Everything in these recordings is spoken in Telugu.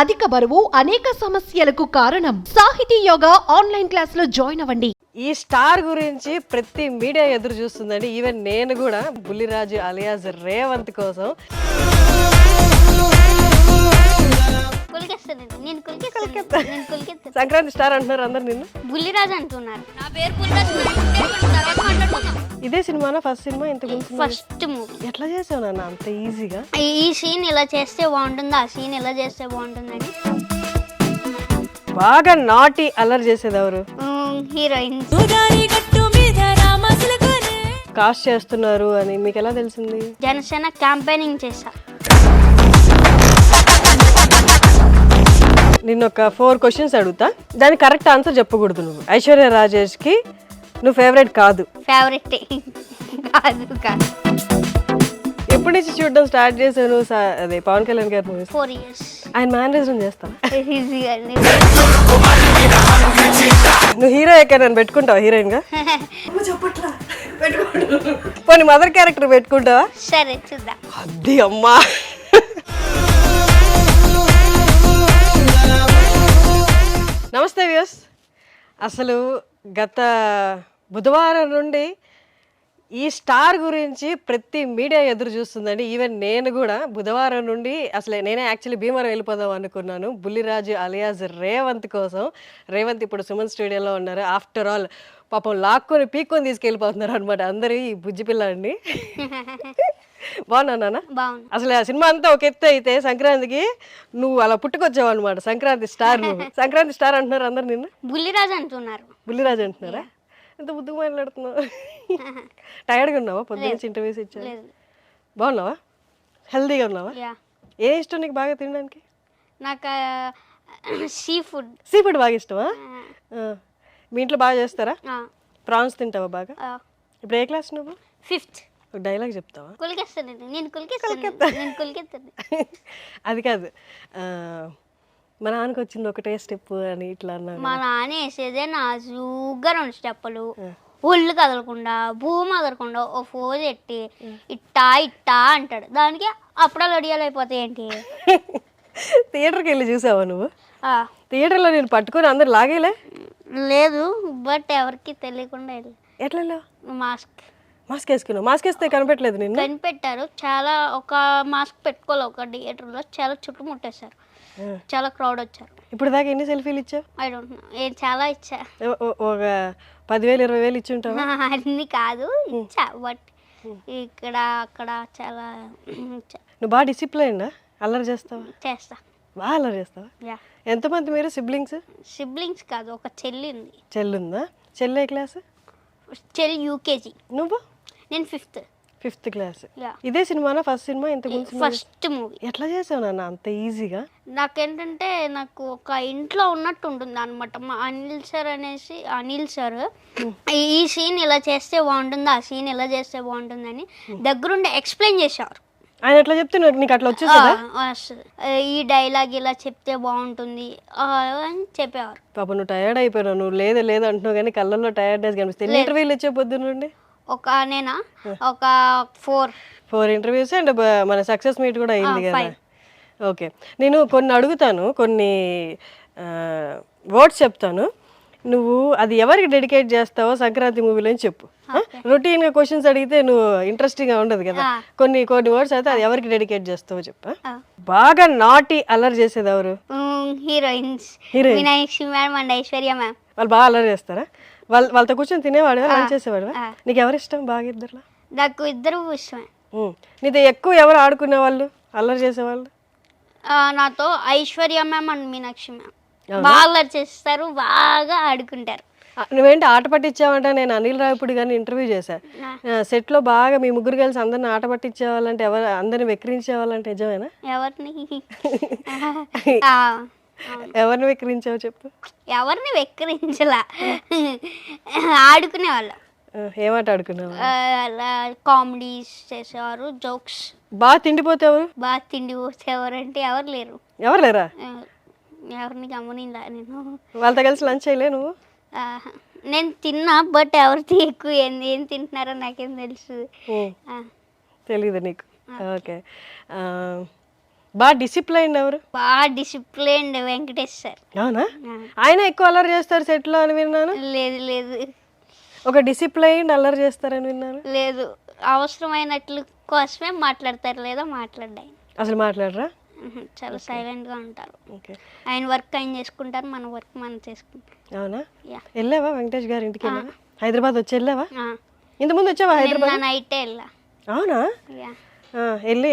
అధిక బరువు అనేక సమస్యలకు కారణం. సాహితీ యోగా ఆన్లైన్ క్లాస్ లో జాయిన్ అవ్వండి. ఈ స్టార్ గురించి ప్రతి మీడియా ఎదురు చూస్తుందండి. ఈవెన్ నేను కూడా బుల్లిరాజు అలియాస్ రేవంత్ కోసం. సంక్రాంతి స్టార్ అంటున్నారు అందరు, నిన్ను బుల్లిరాజు అంటున్నారు. నా పేరు ఇదే సినిమానా ఫస్ట్ సినిమా? ఇంతకు ఫస్ట్ మూవీ. ఎట్లా చేసావు నాన్న అంత ఈజీగా? ఈ సీన్ ఇలా చేస్తే బాగుంటుంది, ఆ సీన్ ఇలా చేస్తే బాగుంటుందని. బాగా నాటి అల్లరి చేసేది ఎవరు? హీరోయిన్స్. కాస్ట్ చేస్తున్నారు అని మీకు ఎలా తెలిసింది? జనసేన క్యాంపెయినింగ్ చేశా. నిన్న ఒక 4 క్వశ్చన్స్ అడుగుతా, దానికి కరెక్ట్ ఆన్సర్ చెప్పకూడదు. నువ్వు ఐశ్వర్య రాజేష్ కి నువ్వు ఫేవరెట్ కాదు? ఫేవరెట్ కాదు. ఎప్పటి నుంచి చూడడం స్టార్ట్ చేశాను? అదే పవన్ కళ్యాణ్ గారి మూవీస్. 4 years. ఆయన మేనేజర్ చేస్తాను. ఈజీగా. నువ్వు హీరో ఎక్కడ నన్ను పెట్టుకుంటావా హీరోయిన్ గా? పోనీ మదర్ క్యారెక్టర్ పెట్టుకుంటావా? సరే చూద్దాం. అది అమ్మా. నమస్తే వ్యూస్. అసలు గత బుధవారం నుండి ఈ స్టార్ గురించి ప్రతి మీడియా ఎదురు చూస్తుందండి. ఈవెన్ నేను కూడా బుధవారం నుండి అసలు నేనే యాక్చువల్లీ భీమవరం వెళ్ళిపోదాం అనుకున్నాను బుల్లిరాజు అలియాస్ రేవంత్ కోసం. రేవంత్ ఇప్పుడు సుమన్ స్టూడియోలో ఉన్నారు. ఆఫ్టర్ ఆల్ పాపం లాక్కొని పీక్కొని తీసుకెళ్ళిపోతున్నారు అనమాట అందరూ ఈ బుజ్జి పిల్ల అండి. బాగున్నా? అసలు ఆ సినిమా అంతా ఒక ఎత్తు అయితే సంక్రాంతికి నువ్వు అలా పుట్టుకొచ్చావు అనమాట. సంక్రాంతి స్టార్ నువ్వు. సంక్రాంతి స్టార్ అంటున్నారు అందరు నిన్ను. బుల్లిరాజు అంటున్నారు. బుల్లిరాజు అంటున్నారా? ఎంత బుద్ధిగా మాట్లాడుతున్నావు. టైర్డ్గా ఉన్నావా? పొద్దున్న ఇంటర్వ్యూస్ ఇచ్చావు. బాగున్నావా? హెల్తీగా ఉన్నావా? ఏ ఇష్టం నీకు బాగా తినడానికి? నాకు సీ ఫుడ్. సీ ఫుడ్ బాగా ఇష్టమా? మీ ఇంట్లో బాగా చేస్తారా? ప్రాన్స్ తింటావా బాగా? ఇప్పుడు ఏ క్లాస్ నువ్వు? 5th. ఒక డైలాగ్ చెప్తావా? అది కాదు, మా నాన్నకి వచ్చింది ఒకటే స్టెప్ అని ఇట్లా అన్నా. మా నాన్న వేసేదే నాజుగ్గా 2 స్టెప్పులు, ఒళ్ళు కదలకుండా భూమి కదలకుండా ఓ ఫోజ్ ఎట్టి ఇట్టా ఇట్టా అంటాడు. దానికి అప్పుడే లడియాలు అయిపోతాయి ఏంటి? థియేటర్కి వెళ్ళి చూసావా నువ్వు? థియేటర్లో నేను పట్టుకొని అందరు లాగేలే? లేదు, బట్ ఎవరికి తెలియకుండా వెళ్ళి. ఎట్లా? మాస్క్ వేసుకున్నావు? మాస్క్ వేస్తే కనిపెట్టలేదు నిన్ను? కనిపెట్టారు. చాలా ఒక మాస్క్ పెట్టుకోవాలి ఒక థియేటర్లో, చాలా చుట్టుముట్టేశారు, చాలా క్రౌడ్ వచ్చారు. ఇప్పుడు దాకా ఎన్ని సెల్ఫీలు ఇచ్చావు? ఐ డోంట్ నో, చాలా ఇచ్చా. ఒక 10,000-20,000 ఇచ్చి ఉంటావా? అన్ని కాదు, ఇచ్చా. బట్ ఇక్కడ అక్కడ చాలా ఇచ్చా. నువ్వు బాగా డిసిప్లైన్? అల్లరి చేస్తావా? చేస్తా. బాగా అల్లరి చేస్తావా? ఎంతమంది మీరు సిబ్లింగ్స్? సిబ్లింగ్స్ కాదు, ఒక చెల్లి ఉంది. చెల్లి ఉందా? చెల్లి ఏ క్లాస్? చెల్లి యూకేజీ. నువ్వు? నేను 5th క్లాస్. ఇదే సినిమానా ఫస్ట్ సినిమా? ఇంతకు ఫస్ట్ మూవీ. ఎట్లా చేసావు నాన్న అంత ఈజీగా? నాకేంటంటే నాకు ఒక ఇంట్లో ఉన్నట్టు ఉంటుంది అనమాట. మా అనిల్ సార్ ఈ సీన్ ఇలా చేస్తే బాగుంటుంది, ఆ సీన్ ఇలా చేస్తే బాగుంటుందని దగ్గరుండి ఎక్స్ప్లెయిన్ చేసేవారు. ఆయన ఎట్లా చెప్తే నీకు అట్లా వచ్చేసా? ఈ డైలాగ్ ఇలా చెప్తే బాగుంటుంది అని చెప్పేవారు. పాప నువ్వు టైర్డ్ అయిపోయినావు. నువ్వు లేదు అంటున్నావు కానీ కళ్ళల్లో టైర్డ్నెస్ కనిపిస్తుంది. ఇంటర్వ్యూలు ఇచ్చే పొద్దున్న నుండి నేనా ఒక 4 ఇంటర్వ్యూస్ అండ్ మన సక్సెస్ మీట్ కూడా అయింది కదా. ఓకే, నేను కొన్ని అడుగుతాను, కొన్ని వర్డ్స్ చెప్తాను, నువ్వు అది ఎవరికి డెడికేట్ చేస్తావో సంక్రాంతి మూవీలో చెప్పు. రొటీన్గా క్వశ్చన్స్ అడిగితే నువ్వు ఇంట్రెస్టింగ్గా ఉండదు కదా. కొన్ని వర్డ్స్ అయితే అది ఎవరికి డెడికేట్ చేస్తావో చెప్పు. బాగా నాటి అల్లరి చేసేది ఎవరు? Heroines. Meenakshi ma'am and Aishwarya ma'am. వాళ్ళు బాగా అల్లరి చేస్తారా? వాళ్ళతో కూర్చొని తినేవాడు, లంచ్ చేసేవాడు. నీకు ఎవరు ఇష్టం బాగా ఇద్దరులో? నాకు ఇద్దరు ఇష్టమే. నీతో ఎక్కువ ఎవరు ఆడుకునే వాళ్ళు, అల్లరి చేసేవాళ్ళు? నాతో Aishwarya ma'am and Meenakshi ma'am బాగా అల్లరి చేస్తారు, బాగా ఆడుకుంటారు. నువ్వేంటి ఆట పట్టించావంటే? నేను అనిల్ రావిపూడి గారిని ఇంటర్వ్యూ చేశాను. సెట్లో బాగా మీ ముగ్గురు కలిసి అందరిని ఆట పట్టించేవాళ్ళంటే, అందరిని వెక్కిరించేవాళ్ళంటే నిజమేనా? ఎవరిని వెక్కిరించావు చెప్పు. ఎవరిని వెక్కిరించలా, ఆడుకునేవాళ్ళం. ఏమాట ఆడుకునేవాళ్ళు? కామెడీస్ చేసేవారు, జోక్స్. బాగా తిండిపోతే ఎవరు? బాగా తిండిపోతే ఎవరంటే ఎవరు లేరు. ఎవరు లేరా? ఎవరిని గమనిందా నేను. వాళ్ళతో కలిసి లంచ్ చేయలే నువ్వు? నేను తిన్నా, బట్ ఎవరితో ఎక్కువ ఏం తింటున్నారో నాకేం తెలుసు. తెలీదు నీకు? ఓకే. బాగా డిసిప్లైన్ ఎవరు? బాగా డిసిప్లైన్డ్ వెంకటేష్ సార్. అవునా? ఆయన ఎక్కువ అల్లరి చేస్తారు సెట్లో అని విన్నాను. లేదు లేదు ఒక డిసిప్లైన్ అల్లరి చేస్తారని విన్నాను. లేదు, అవసరమైనట్లు కోసమే మాట్లాడతారు, లేదా మాట్లాడ్డాయి. అసలు మాట్లాడరా? చాలా సైలెంట్గా ఉంటారు. ఓకే. ఆయన వర్క్ ఆయన చేసుకుంటారు, మన వర్క్ మనం చేసుకుంటాం. అవునా? యా. వెళ్ళావా వెంకటేష్ గారి ఇంటికి? వెళ్ళావా? హైదరాబాద్ వచ్చి వెళ్ళావా? ఇంతకుముందు వచ్చావా హైదరాబాద్? నైటే వెళ్ళా. అవునా? యా. వెళ్ళి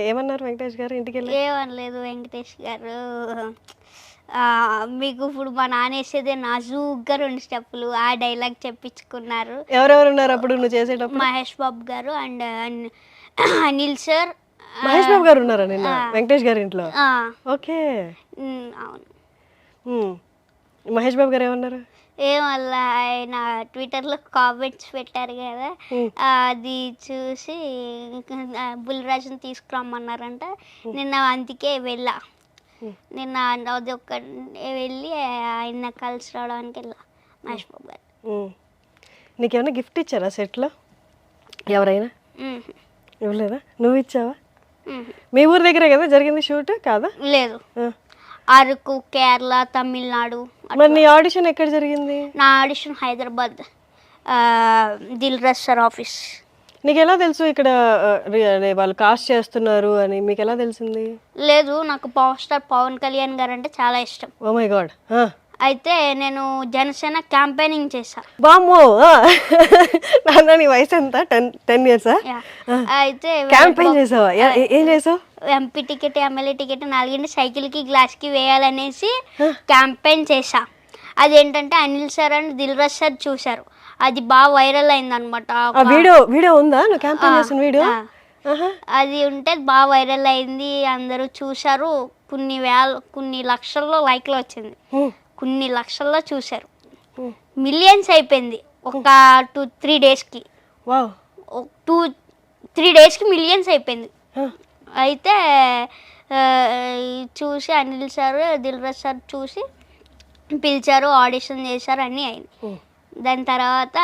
ఏమన్నారు వెంకటేష్ గారు ఇంటికి వెళ్ళి? ఏమనలేదు వెంకటేష్ గారు. మీకు ఇప్పుడు మా నానేసేదే నాజూగ్గా 2 స్టెప్పులు ఆ డైలాగ్ చెప్పించుకున్నారు. ఎవరెవరు ఉన్నారు అప్పుడు నువ్వు చేసేటప్పుడు? మహేష్ బాబు గారు అండ్ అనిల్ సార్. మహేష్ బాబు గారు ఉన్నారా నిన్న వెంకటేష్ గారి ఇంట్లో? ఓకే. అవును. మహేష్ బాబు గారు ఏమన్నారు? ఏమల్లా ఆయన ట్విట్టర్లో కామెంట్స్ పెట్టారు కదా, అది చూసి బుల్లిరాజుని తీసుకురమ్మన్నారంట. నిన్న అందుకే వెళ్ళా. నిన్న అది ఒక వెళ్ళి ఆయన కలిసి రావడానికి వెళ్ళా మహేష్ బాబు గారు. నీకేమైనా గిఫ్ట్ ఇచ్చారా సెట్లో ఎవరైనా? ఇవ్వలేదా? నువ్వు ఇచ్చావా? మీ ఊరి దగ్గరే కదా జరిగింది షూట్ కాదా? లేదు, అరకు, కేరళ, తమిళనాడు. మరి నీ ఆడిషన్ ఎక్కడ జరిగింది? నా audition Hyderabad Dil Raju sir office. నీకు ఎలా తెలుసు ఇక్కడ వాళ్ళు కాస్ట్ చేస్తున్నారు అని? మీకు ఎలా తెలిసింది? లేదు, నాకు పవర్ స్టార్ పవన్ కళ్యాణ్ గారు అంటే చాలా ఇష్టం. Oh my God. అయితే నేను జనసేన క్యాంపెయినింగ్ చేశా. బామ్మో, నాన్న నీ వయసు ఎంత? 10 years? అయితే క్యాంపెయిన్ చేసావా? ఏం చేసావు? ఎంపీ టికెట్, ఎమ్మెల్యే టికెట్ 4 సైకిల్కి గ్లాస్కి వేయాలనేసి క్యాంపెయిన్ చేశా. అదేంటంటే Anil sir and Dil Raju sir చూశారు, అది బాగా వైరల్ అయిందనమాట. వీడియో ఉందా నువ్వు క్యాంపెయిన్ చేసిన వీడియో? అది ఉంటే బాగా వైరల్ అయింది, అందరూ చూశారు. కొన్ని లక్షల్లో లైక్లు వచ్చింది, కొన్ని లక్షల్లో చూశారు. మిలియన్స్ అయిపోయింది ఒక 2-3 డేస్కి. 2-3 డేస్కి మిలియన్స్ అయిపోయింది. అయితే చూసి అనిల్ సార్, దిల్ రాజు సార్ చూసి పిలిచారు, ఆడిషన్ చేశారు, అన్నీ అయింది. దాని తర్వాత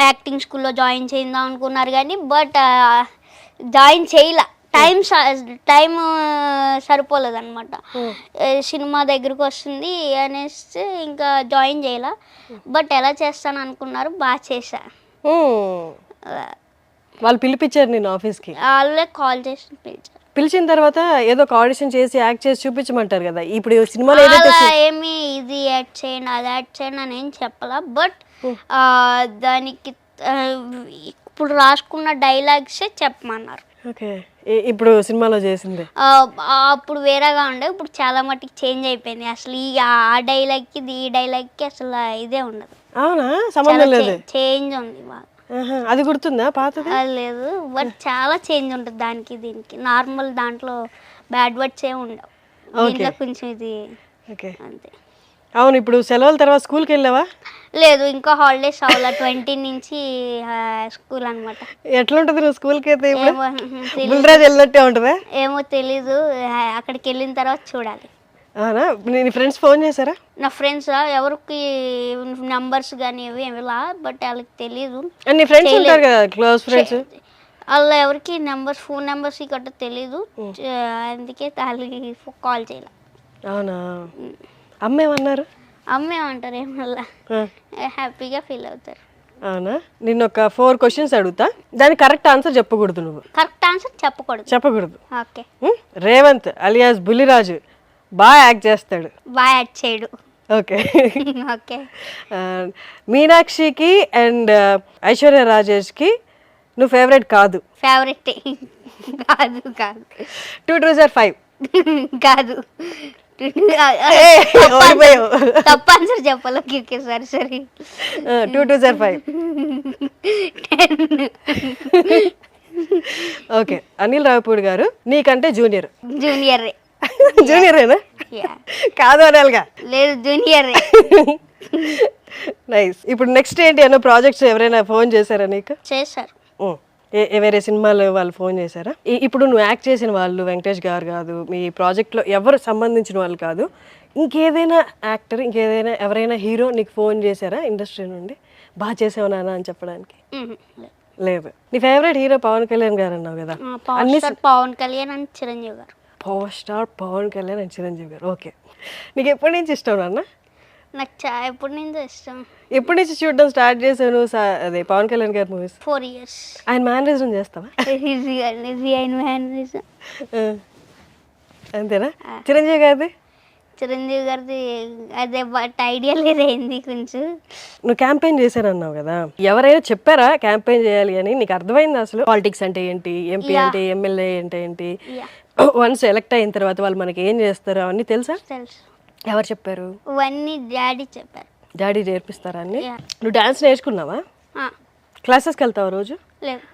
యాక్టింగ్ స్కూల్లో జాయిన్ చేద్దాం అనుకున్నారు కానీ బట్ జాయిన్ చేయలే. టైం సరిపోలేదు అనమాట. సినిమా దగ్గరకు వస్తుంది అనేసి ఇంకా జాయిన్ చేయలే. బట్ ఎలా చేస్తాను అనుకున్నారు, బాగా చేశా. వాళ్ళు పిలిపించారు నేను ఆఫీస్కి? వాళ్ళే కాల్ చేసి పిలిచిన తర్వాత ఏదో ఒక ఆడిషన్ చేసి యాక్ట్ చేసి చూపించమంటారు కదా. ఇప్పుడు సినిమాలో ఏమి ఇది యాడ్ చేయండి, అది యాడ్ చేయండి అని ఏం చెప్పాలా. బట్ దానికి ఇప్పుడు రాసుకున్న డైలాగ్సే చెప్పమన్నారు. ఓకే. ఇప్పుడు సినిమాలో చేసింది అప్పుడు వేరేగా ఉండే, ఇప్పుడు చాలా మటుకు చేంజ్ అయిపోయింది. అసలు ఆ డైలాగ్కి ఈ డైలాగ్కి అసలు ఇదే ఉండదు. అవునా? సంబంధం లేదు, చేంజ్ ఉంది బాగా. అది గుర్తుందా పాతది? లేదు, బట్ చాలా చేంజ్ ఉంటుంది దానికి దీనికి. నార్మల్ దాంట్లో బ్యాడ్ వర్డ్స్ ఏమి ఉండవు, దీంట్లో కొంచెం ఇది అంతే. అవును. ఇప్పుడు సెలవుల తర్వాత స్కూల్కి వెళ్ళావా? లేదు, ఇంకా హాలిడేస్ అవ్వాల. 20 నుంచి స్కూల్ అనమాట. ఎట్లా ఉంటుంది నువ్వు స్కూల్కి అయితే? బుల్రాజ్ వెళ్ళినట్టే ఉంటుందా? ఏమో తెలీదు, అక్కడికి వెళ్ళిన తర్వాత చూడాలి. అవునా? నీ ఫ్రెండ్స్ ఫోన్ చేశారా? నా ఫ్రెండ్స్ ఎవరికి నంబర్స్ కానీ ఏమిలా, బట్ వాళ్ళకి తెలీదు. నీ ఫ్రెండ్స్ ఉంటారు కదా క్లోజ్ ఫ్రెండ్స్, వాళ్ళ ఎవరికి ఫోన్ నెంబర్స్ గట్రా తెలీదు, అందుకే వాళ్ళకి కాల్ చేయాలి. అవునా? అమ్మ ఏమన్నారు? అమ్మ ఏమంటారు ఏమల్లా, హ్యాపీగా ఫీల్ అవుతారు. అవునా? నిన్న ఒక 4 questions అడుగుతా, దానికి కరెక్ట్ ఆన్సర్ చెప్పకూడదు. నువ్వు కరెక్ట్ ఆన్సర్ చెప్పకూడదు. ఓకే. రేవంత్ అలియాస్ బుల్లిరాజు బాగా యాక్ట్ చేస్తాడు, బాగా యాక్ట్ చేయడు. ఓకే. ఓకే. మీనాక్షికి అండ్ ఐశ్వర్య రాజేష్కి నువ్వు ఫేవరెట్ కాదు? ఫేవరెట్ కాదు. 2 truths or 5? కాదు. తప్ప ఆన్సర్ చెప్పాలి. ఓకే సరే. 2 truths or 5? 10. Okay. Anil Ravipudi గారు నీకంటే జూనియర్? జూనియరేనా? కాదు అనాలిగా. లేదు, జూనియర్. నైస్. ఇప్పుడు నెక్స్ట్ ఏంటి? అన్న ప్రాజెక్ట్స్ ఎవరైనా ఫోన్ చేశారా నీకు? చేశారు. వేరే సినిమాలు వాళ్ళు ఫోన్ చేశారా? ఇప్పుడు నువ్వు యాక్ట్ చేసిన వాళ్ళు వెంకటేష్ గారు కాదు, మీ ప్రాజెక్ట్లో ఎవరు సంబంధించిన వాళ్ళు కాదు, ఇంకేదైనా యాక్టర్, ఎవరైనా హీరో నీకు ఫోన్ చేశారా ఇండస్ట్రీ నుండి బాగా చేసావు నాన్న అని చెప్పడానికి? లేదు. నీ ఫేవరెట్ హీరో పవన్ కళ్యాణ్ గారు అన్నావు కదా. Power star Pawan Kalyan and Chiranjeevi గారు. Power star Pawan Kalyan and Chiranjeevi గారు. ఓకే, నీకు ఎప్పటి నుంచి ఇష్టం నాన్న? నాకు ఎప్పటి నుంచో ఇష్టం. ఎప్పటి నుంచి చూడడం స్టార్ట్ చేశాను అదే పవన్ కళ్యాణ్ గారి మూవీస్? 4 years. ఆయన మేనరిజం చేస్తావా? అంతేనా? చిరంజీవి గారిది? చిరంజీవి గారిది అదే బట్ ఐడియా లేదైంది కొంచెం. నువ్వు క్యాంపెయిన్ చేశానన్నావు కదా, ఎవరైనా చెప్పారా క్యాంపెయిన్ చేయాలి అని? నీకు అర్థమైంది అసలు పాలిటిక్స్ అంటే ఏంటి, ఎంపీ అంటే ఎమ్మెల్యే అంటే ఏంటి, వన్స్ ఎలక్ట్ అయిన తర్వాత వాళ్ళు మనకి ఏం చేస్తారు అవన్నీ తెలుసా? తెలుసు. ఎవరు చెప్పారు? ఇవన్నీ డాడీ చెప్పారు. డాడీ నేర్పిస్తారా అన్ని? నువ్వు డాన్స్ నేర్చుకున్నావా? క్లాసెస్కి వెళ్తావా రోజు? లేదు.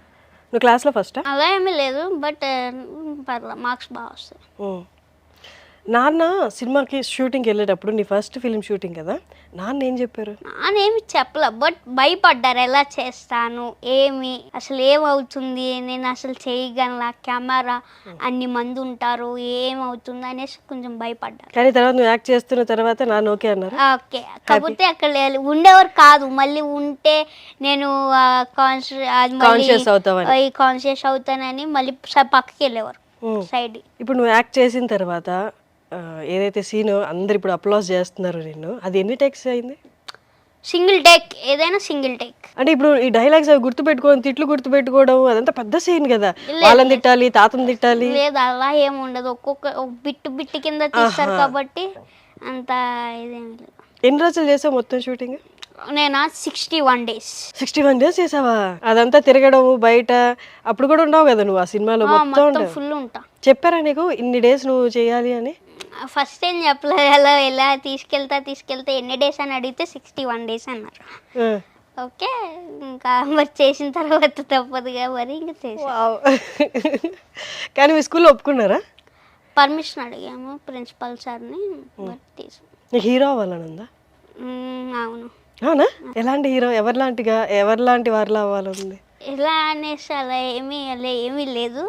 నువ్వు క్లాస్లో ఫస్టా? అలా ఏమీ లేదు, బట్ పర్లేదు, మార్క్స్ బాగా వస్తాయి. నాన్న సినిమాకి షూటింగ్కి వెళ్ళేటప్పుడు, నీ ఫస్ట్ ఫిలిం షూటింగ్ కదా, నాన్న ఏం చెప్పారు? నానేమి చెప్పలే, బట్ భయపడ్డారు. ఎలా చేస్తాను, ఏమి అసలు ఏమవుతుంది, నేను అసలు చేయగలనా, కెమెరా అన్ని మంది ఉంటారు, ఏమవుతుంది అనేసి కొంచెం భయపడ్డారు. కానీ తర్వాత నువ్వు యాక్ట్ చేస్తున్న తర్వాత నాన్న ఓకే అన్నారు? ఓకే. కాకపోతే అక్కడ ఉండేవారు కాదు, మళ్ళీ ఉంటే నేను కాన్షియస్ అవుతానని మళ్ళీ పక్కకి వెళ్ళేవారు సైడ్. ఇప్పుడు నువ్వు యాక్ట్ చేసిన తర్వాత ఏదైతే సీన్ అందరు ఇప్పుడు అప్లాస్ చేస్తున్నారు నిన్ను, అది ఎన్ని టేక్స్ అయింది? సింగిల్ టేక్, ఏదైనా సింగిల్ టేక్. అంటే ఇప్పుడు ఈ డైలాగ్స్ అవి గుర్తుపెట్టుకోవడం, తిట్లు గుర్తుపెట్టుకోవడం, అదంతా పెద్ద సీన్ కదా, వాళ్ళని తిట్టాలి, తాతను తిట్టాలి. లేదు, అలా ఏముండదు, ఒక్కొక్క బిట్టు కింద తీస్తారు కాబట్టి అంత ఇదేమి లేదు. ఎన్ని రోజులు చేసావు మొత్తం షూటింగ్? నేను 61 days. 61 days చేసావా? అదంతా తిరగడం బయట, అప్పుడు కూడా ఉండవు కదా నువ్వు ఆ సినిమాలో? మొత్తం ఫుల్ ఉంటా. చెప్పారా నీకు ఇన్ని డేస్ నువ్వు చేయాలి అని? ఫస్ట్ ఏం చెప్పలేదు. అలా ఎలా తీసుకెళ్తే ఎన్ని డేస్ అని అడిగితే 61 days అన్నారు. ఓకే, ఇంకా మరి చేసిన తర్వాత తప్పదుగా, మరి ఇంకా చేసి. కానీ మీ స్కూల్లో ఒప్పుకున్నారా? పర్మిషన్ అడిగాము ప్రిన్సిపల్ సార్ని, బట్ తీసుకు. నీకు హీరో అవ్వాలని ఉందా? అవును. అవునా? ఎలాంటి హీరో, ఎవరిలాంటి వారిలో అవ్వాలని? ఎలా అనేసి అలా ఏమీ లేదు,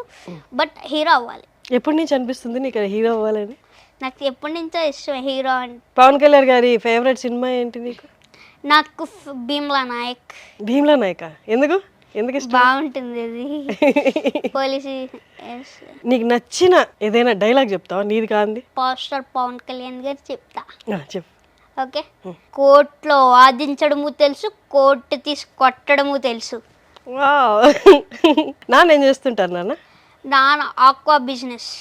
బట్ హీరో అవ్వాలి. ఎప్పటి నుంచి అనిపిస్తుంది నీకు హీరో అవ్వాలని? నాకు ఎప్పటి నుంచో ఇష్టం హీరో అంటే. పవన్ కళ్యాణ్ గారి ఫేవరెట్ సినిమా ఏంటి నీకు? నాకు భీమ్లా నాయక్. భీమ్లా నాయక? ఎందుకు ఇష్టం? బాగుంటుంది అది. పోలీసు. నీకు నచ్చిన ఏదైనా డైలాగ్ చెప్తావా నీది కాంది? పోస్టర్ పవన్ కళ్యాణ్ గారు చెప్తా. చెప్పు. ఓకే. కోర్టులో వాదించడము తెలుసు, కోర్టు తీసి కొట్టడము తెలుసు. నాన్న ఏం చేస్తుంటారు నాన్న? నాన్న ఆక్వా బిజినెస్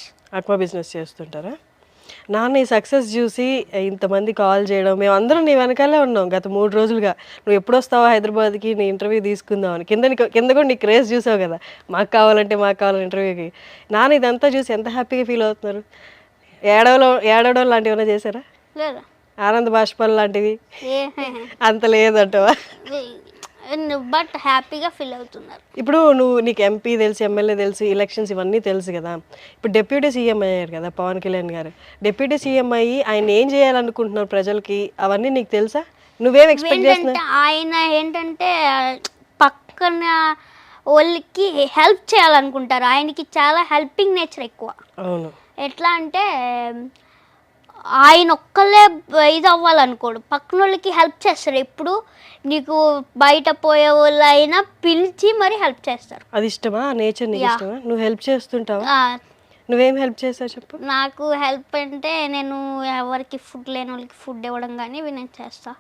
చేస్తుంటారా? నాన్న ఈ సక్సెస్ చూసి ఇంతమంది కాల్ చేయడం, మేము అందరం నీ వెనకాలే ఉన్నాం గత 3 రోజులుగా. నువ్వు ఎప్పుడు వస్తావా హైదరాబాద్కి, నీ ఇంటర్వ్యూ తీసుకుందామని. కింద కూడా నీ క్రేజ్ చూసావు కదా, మాకు కావాలంటే ఇంటర్వ్యూకి. నాన్న ఇదంతా చూసి ఎంత హ్యాపీగా ఫీల్ అవుతున్నారు? ఏడవడం లాంటివి ఏమైనా చేశారా? లేదా? ఆనంద బాష్పాలు లాంటివి అంత లేదంటవా? బట్ హ్యాపీగా ఫీల్ అవుతున్నారు. ఇప్పుడు నీకు ఎంపీ తెలుసు, ఎమ్మెల్యే తెలుసు, ఎలక్షన్స్ ఇవన్నీ తెలుసు కదా. ఇప్పుడు డిప్యూటీ సీఎం అయ్యారు కదా పవన్ కళ్యాణ్ గారు. డిప్యూటీ సీఎం అయ్యి ఆయన ఏం చేయాలనుకుంటున్నారు ప్రజలకి, అవన్నీ నీకు తెలుసా? నువ్వేం ఎక్స్పెక్ట్ చేస్తున్నావు? ఆయన ఏంటంటే పక్కన వాళ్ళకి హెల్ప్ చేయాలనుకుంటారు. ఆయనకి చాలా హెల్పింగ్ నేచర్ ఎక్కువ. అవును. ఎట్లా అంటే ఆయన ఒక్కళ్ళే ఇది అవ్వాలనుకోడు, పక్కన వాళ్ళకి హెల్ప్ చేస్తారు. ఎప్పుడు నీకు బయట పోయే వాళ్ళు అయినా పిలిచి మరి హెల్ప్ చేస్తారు. అది ఇష్టమా? నేచర్ నీకు ఇష్టమా? నువ్వు హెల్ప్ చేస్తుంటావా? నువ్వేం హెల్ప్ చేస్తావు చెప్పు? నాకు హెల్ప్ అంటే నేను ఎవరికి ఫుడ్ లేని వాళ్ళకి ఫుడ్ ఇవ్వడం కానీ ఇవి నేను చేస్తా.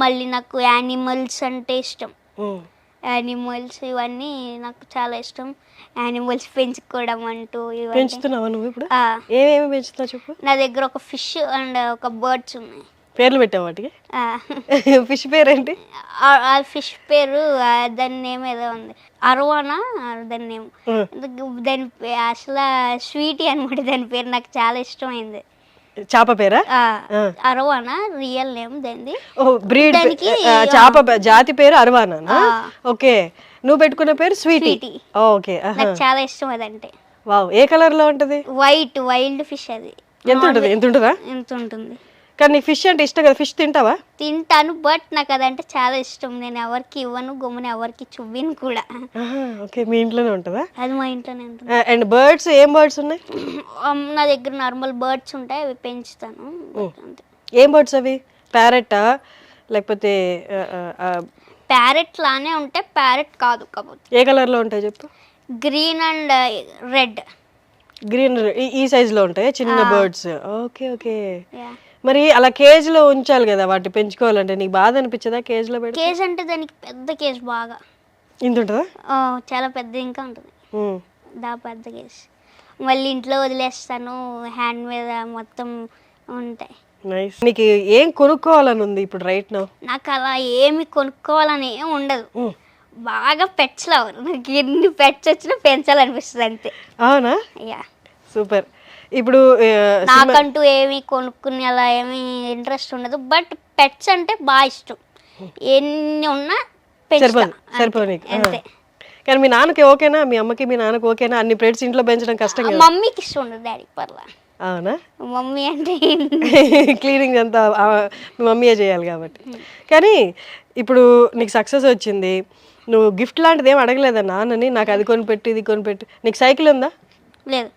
మళ్ళీ నాకు యానిమల్స్ అంటే ఇష్టం. యానిమల్స్ ఇవన్నీ నాకు చాలా ఇష్టం. యానిమల్స్ పెంచుకోవడం అంటూ పెంచుతున్నావా నువ్వు ఇప్పుడు? ఏమేమి పెంచుతావు చెప్పు? నా దగ్గర ఒక ఫిష్ అండ్ ఒక బర్డ్స్ ఉన్నాయి. పేర్లు పెట్టావు వాటికి? ఫిష్ పేరు ఏంటి? ఆ ఫిష్ పేరు దాని నేమ్ ఏదో ఉంది, అర్వానా దాని నేమ్. దాని అసలు స్వీటీ అనమాట దాని పేరు. నాకు చాలా ఇష్టమైంది. చేప పేరా? అర్వానా రియల్ నేమ్ దాన్ని. బ్రీడ్ చేప జాతి పేరు అర్వానా? ఓకే. నువ్వు పెట్టుకున్న పేరు స్వీటీ. ఓకే. నాకు చాలా ఇష్టం అదంటే. వావ్. ఏ కలర్ లో ఉంటది? వైట్, వైల్డ్ ఫిష్ అది. ఎంత ఉంటుంది? కానీ నీకు ఫిష్ అంటే ఇష్టం కదా, ఫిష్ తింటావా? తింటాను, బట్ నాకు అదంటే చాలా ఇష్టం. నేను ఎవరికి ఇవ్వను, గమ్మున ఎవరికి చూవిను కూడా. ఓకే. మీ ఇంట్లోనే ఉంటుందా? అది మా ఇంట్లోనే ఉంటుంది. అండ్ బర్డ్స్, ఏం బర్డ్స్ ఉన్నాయి? నా దగ్గర నార్మల్ బర్డ్స్ ఉంటాయి, అవి పెంచుతాను. ఏం బర్డ్స్ అవి? ప్యారెట్టా లేకపోతే ప్యారెట్ లానే ఉంటే ప్యారెట్ కాదు కాకపోతే ఏ కలర్లో ఉంటాయి చెప్పు? Green and red. గ్రీన్ ఈ సైజులో ఉంటాయి చిన్న బర్డ్స్. Okay okay. మరి అలా కేజ్లో ఉంచాలి కదా వాటిని పెంచుకోవాలంటే, నీకు బాధ అనిపించదా కేజ్లో పెట్టి? కేజ్ అంటే దానికి పెద్ద కేజ్ బాగా ఇంత ఉంటుందా? చాలా పెద్ద ఇంకా ఉంటుంది పెద్ద కేజ్. మళ్ళీ ఇంట్లో వదిలేస్తాను, హ్యాండ్ మీద మొత్తం ఉంటాయి. నైస్. నీకు ఏం కొనుక్కోవాలని ఉంది ఇప్పుడు రైట్ నౌ? నాకు అలా ఏమి కొనుక్కోవాలని ఏం ఉండదు, బాగా పెట్స్ లవర్. నాకు ఎన్ని పెట్స్ వచ్చినా పెంచాలనిపిస్తుంది అంతే. అవునా? యా. సూపర్. ఇప్పుడు నాకంటూ ఏమి కొనుక్కునే అలా ఏమి ఇంట్రెస్ట్ ఉండదు, బట్ పెట్స్ అంటే బాగా ఇష్టం. ఎన్ని ఉన్నా సరిపోయి నీకు అంతే. కానీ మీ నాన్నకి ఓకేనా? మీ అమ్మకి మీ నాన్నకి ఓకేనా? అన్ని పెట్స్ ఇంట్లో పెంచడం కష్టం కదా? మమ్మీకి ఇష్టం ఉండదు, డాడీకి పర్లా. అవునా? మమ్మీ అంటే క్లీనింగ్ అంతా మీ మమ్మీయే చేయాలి కాబట్టి. కానీ ఇప్పుడు నీకు సక్సెస్ వచ్చింది, నువ్వు గిఫ్ట్ లాంటిది ఏం అడగలేదా నాన్నని? నాకు అది కొనిపెట్టి ఇది కొనిపెట్టి. నీకు సైకిల్ ఉందా? లేదు.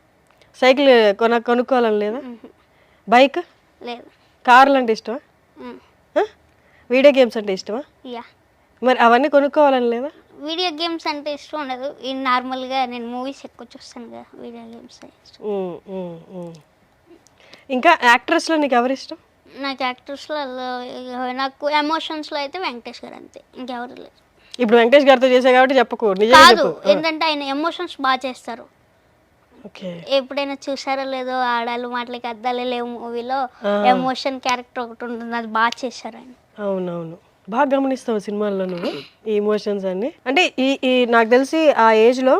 సైకిల్ కొనుక్కోవాలని లేదా? బైక్ లేదు. కార్లు అంటే ఇష్టమా? వీడియో గేమ్స్ అంటే ఇష్టమా? యా. మరి అవన్నీ కొనుక్కోవాలని లేదా? వీడియో గేమ్స్ అంటే ఇష్టం ఉండదు, నార్మల్గా నేను మూవీస్ ఎక్కువ చూస్తాను కదా, వీడియో గేమ్స్ ఇష్టం. ఇంకా యాక్ట్రెస్లో నీకు ఎవరు ఇష్టం? నాకు యాక్టర్స్లో నాకు ఎమోషన్స్లో అయితే వెంకటేష్ గారు అంతే, ఇంకెవరు లేదు. ఇప్పుడు వెంకటేష్ గారితో చేసే కాబట్టి చెప్పకు, నిజంగా కాదు, చెప్పు. ఏంటంటే ఆయన ఎమోషన్స్ బాగా చేస్తారు. ఓకే. ఎప్పుడైనా చూసారో లేదో ఆడాలు మాటలకి అద్దాలే లేవు మూవీలో ఎమోషన్ క్యారెక్టర్ ఒకటి ఉంటుంది, అది బాగా చేశారు ఆయన. అవునవును, బాగా గమనిస్తావు సినిమాల్లో నువ్వు ఈ ఎమోషన్స్ అన్ని. అంటే ఈ నాకు తెలిసి ఆ ఏజ్లో,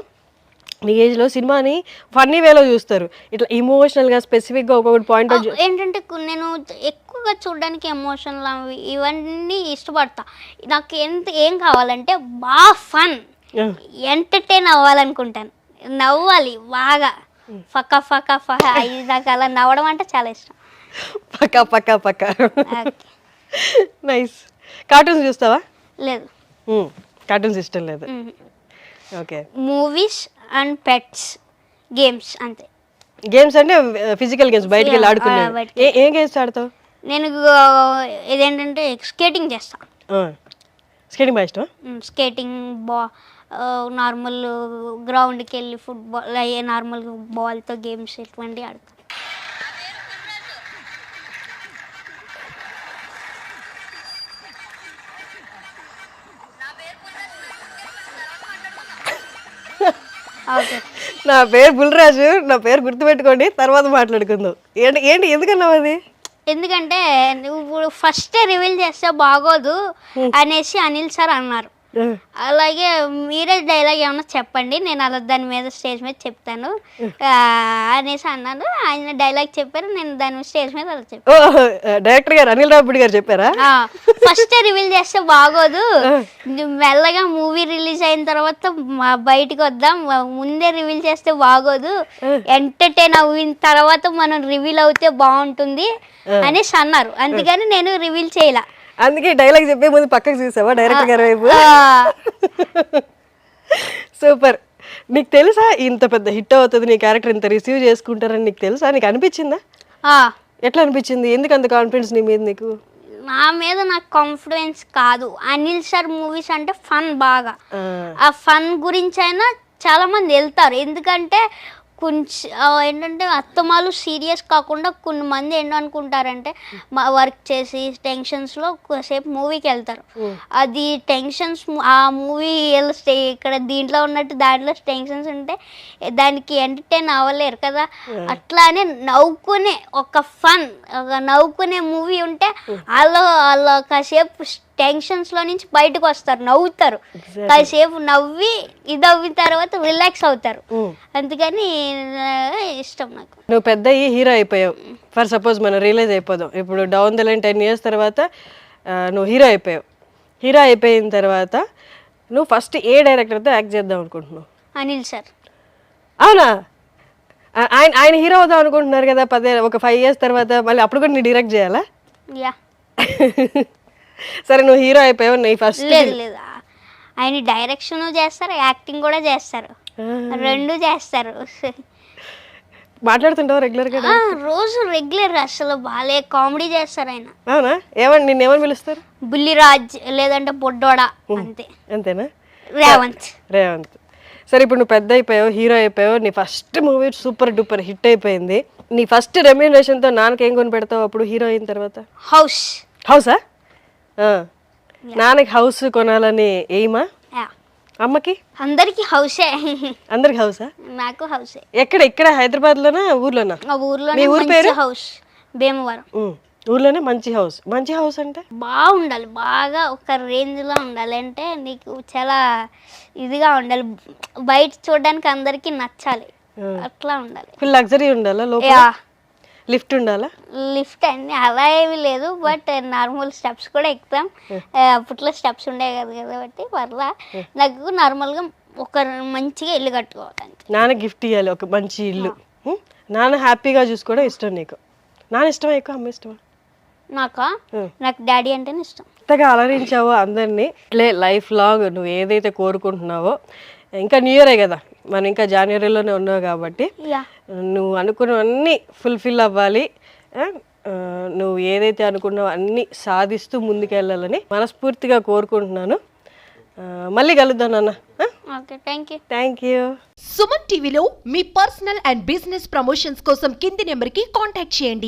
నీ ఏజ్లో సినిమాని ఫన్నీ వేలో చూస్తారు, ఇట్లా ఇమోషనల్గా స్పెసిఫిక్గా ఒక్కొక్కటి పాయింట్ అవుట్. ఏంటంటే నేను ఎక్కువగా చూడడానికి ఎమోషనల్ ఇవన్నీ ఇష్టపడతా. నాకు ఏం కావాలంటే బాగా ఫన్ ఎంటర్టైన్ అవ్వాలనుకుంటాను, నవ్వాలి బాగా, ఫక్క ఫక్క ఫక్క. నాకు అలా నవ్వడం అంటే చాలా ఇష్టం. పక్కా పక్కా పక్కా. నైస్. కార్టూన్స్ చూస్తావా? లేదు. కార్టూన్స్ ఇష్టం లేదు. Okay. Movies and pets, games అంతే. గేమ్స్ అంటే ఫిజికల్ గేమ్స్, బయటికి వెళ్ళి ఆడుకునేవి. ఏం గేమ్స్ ఆడతావు? నేను ఇదేంటంటే స్కేటింగ్ చేస్తాను. స్కేటింగ్ బాగా ఇష్టం? స్కేటింగ్ నార్మల్ గ్రౌండ్కి వెళ్ళి ఫుట్బాల్ నార్మల్ బాల్తో గేమ్స్ ఇటువంటివి ఆడతాను. నా పేరు బుల్రాజు, నా పేరు గుర్తుపెట్టుకోండి, తర్వాత మాట్లాడుకుందాం. ఏంటి ఎందుకన్నావు అది? ఎందుకంటే నువ్వు ఫస్ట్ రివీల్ చేస్తే బాగోదు అనేసి అనిల్ సార్ అన్నారు. అలాగే మీరే డైలాగ్ ఏమన్నా చెప్పండి, నేను అలా దాని మీద స్టేజ్ మీద చెప్తాను అనేసి అన్నాను. ఆయన డైలాగ్ చెప్పారు, నేను దాని స్టేజ్ మీద అలా చెప్పాను. డైరెక్టర్ గారు అనిల్ రావిపూడి గారు చెప్పారా? ఫస్ట్ రివీల్ చేస్తే బాగోదు, మెల్లగా మూవీ రిలీజ్ అయిన తర్వాత బయటకు వద్దాం, ముందే రివీల్ చేస్తే బాగోదు, ఎంటర్టైన్ అయిన తర్వాత మనం రివీల్ అవుతే బాగుంటుంది అనేసి అన్నారు. అందుకని నేను రివీల్ చేయలే. అందుకే డైలాగ్ చెప్పే ముందు పక్కకు చూసావా డైరెక్టర్ గారి వైపు? సూపర్. నీకు తెలుసా ఇంత పెద్ద హిట్ అవుతుంది, నీ క్యారెక్టర్ ఇంత రిసీవ్ చేసుకుంటారని నీకు తెలుసా? నీకు అనిపించిందా? ఎట్లా అనిపించింది? ఎందుకు అంత కాన్ఫిడెన్స్ నీ మీద? నీకు నా మీద నాకు కాన్ఫిడెన్స్ కాదు, అనిల్ సార్ మూవీస్ అంటే ఫన్ బాగా, ఆ ఫన్ గురించి అయినా చాలా మంది వెళ్తారు. ఎందుకంటే కొంచెం ఏంటంటే అత్తమాలు సీరియస్ కాకుండా కొన్ని మంది ఏంటనుకుంటారంటే వర్క్ చేసి టెన్షన్స్లో కొద్దిసేపు మూవీకి వెళ్తారు. అది టెన్షన్స్ ఆ మూవీ ఇక్కడ దీంట్లో ఉన్నట్టు దాంట్లో టెన్షన్స్ ఉంటే దానికి ఎంటర్టైన్ అవ్వలేరు కదా. అట్లానే నవ్వుకునే ఒక ఫన్, ఒక నవ్వుకునే మూవీ ఉంటే వాళ్ళు కాసేపు టెన్షన్స్లో నుంచి బయటకు వస్తారు, నవ్వుతారు, కాసేపు నవ్వి ఇదవ్విన తర్వాత రిలాక్స్ అవుతారు. అందుకని ఇష్టం నాకు. నువ్వు పెద్ద హీరో అయిపోయావు, ఫర్ సపోజ్ మనం రియలైజ్ అయిపోదాం, ఇప్పుడు డౌన్ ద లైన్ 10 years తర్వాత నువ్వు హీరో అయిపోయావు. హీరో అయిపోయిన తర్వాత నువ్వు ఫస్ట్ ఏ డైరెక్టర్తో యాక్ట్ చేద్దాం అనుకుంటున్నావు? అనిల్ సార్. అవునా? ఆయన హీరో అవుదాం అనుకుంటున్నారు కదా, ఒక 5 years తర్వాత, మళ్ళీ అప్పుడు కూడా నీ డైరెక్ట్ చేయాలా? యా. సరే, నువ్వు హీరో అయిపోయావు, నీ ఫస్ట్. లేదు, ఆయన డైరెక్షన్ చేస్తారు, యాక్టింగ్ కూడా చేస్తారు, రెండు చేస్తారు. మాట్లాడుతుంటావు రెగ్యులర్గా? రోజు రెగ్యులర్ అసలు బాలే కామెడీ చేస్తారు ఆయన. అవునా? నిన్నేమని పిలుస్తారు? బుల్లిరాజ్ లేదంటే బొడ్డోడా అంతే. అంతేనా? రేవంత్. సరే, ఇప్పుడు నువ్వు పెద్ద అయిపోయావు, హీరో అయిపోయావు, నీ first movie super duper hit అయిపోయింది. నీ ఫస్ట్ రెమ్యూనరేషన్తో నాన్నకి ఏం కొని పెడతావు అప్పుడు హీరో అయిన తర్వాత? హౌసా? నాన్నకి హౌస్ కొనాలని ఎయిమా? అమ్మకి? అందరికి హౌసే. అందరికి హౌసా? నాకు హౌసే. ఇక్కడ హైదరాబాద్లోనా ఊర్లోనా? ఊర్లో మీ ఊరు పేరు? హౌస్ భీమవరం. ఊర్లోనే మంచి హౌస్ అంటే బాగుండాలి, బాగా ఒక రేంజ్ లో ఉండాలి, అంటే నీకు చాలా ఇదిగా ఉండాలి, బయట చూడడానికి అందరికి నచ్చాలి, అట్లా ఉండాలి. ఫుల్ లగ్జరీ ఉండాలా? లోపల లిఫ్ట్ ఉండాలా? లిఫ్ట్ అన్ని అలా ఏమీ లేదు, బట్ నార్మల్ స్టెప్స్ కూడా ఎక్కుతాం. అప్పట్లో స్టెప్స్ ఉండే కదా కాబట్టి పర్లా. నాకు నార్మల్గా ఒక మంచిగా ఇల్లు కట్టుకోవాలి. నాన్న గిఫ్ట్ ఇవ్వాలి ఒక మంచి ఇల్లు. నాన్న హ్యాపీగా చూసుకోవడం ఇష్టం నీకు? నాన్న ఇష్టమా ఎక్కువ, అమ్మ ఇష్టమా? నాకు డాడీ అంటేనే ఇష్టం. కొత్తగా అలరించావో అందరినీ, లైఫ్ లాంగ్ నువ్వు ఏదైతే కోరుకుంటున్నావో, ఇంకా న్యూ ఇయరే కదా, మనం ఇంకా జనవరిలోనే ఉన్నావు కాబట్టి నువ్వు అనుకున్నవన్నీ ఫుల్ఫిల్ అవ్వాలి. నువ్వు ఏదైతే అనుకున్నావో అన్నీ సాధిస్తూ ముందుకెళ్ళాలని మనస్ఫూర్తిగా కోరుకుంటున్నాను. మళ్ళీ కలుద్దాం నాన్న. Thank you. సుమన్ టీవీలో మీ పర్సనల్ అండ్ బిజినెస్ ప్రమోషన్స్ కోసం కింది నెంబర్కి కాంటాక్ట్ చేయండి.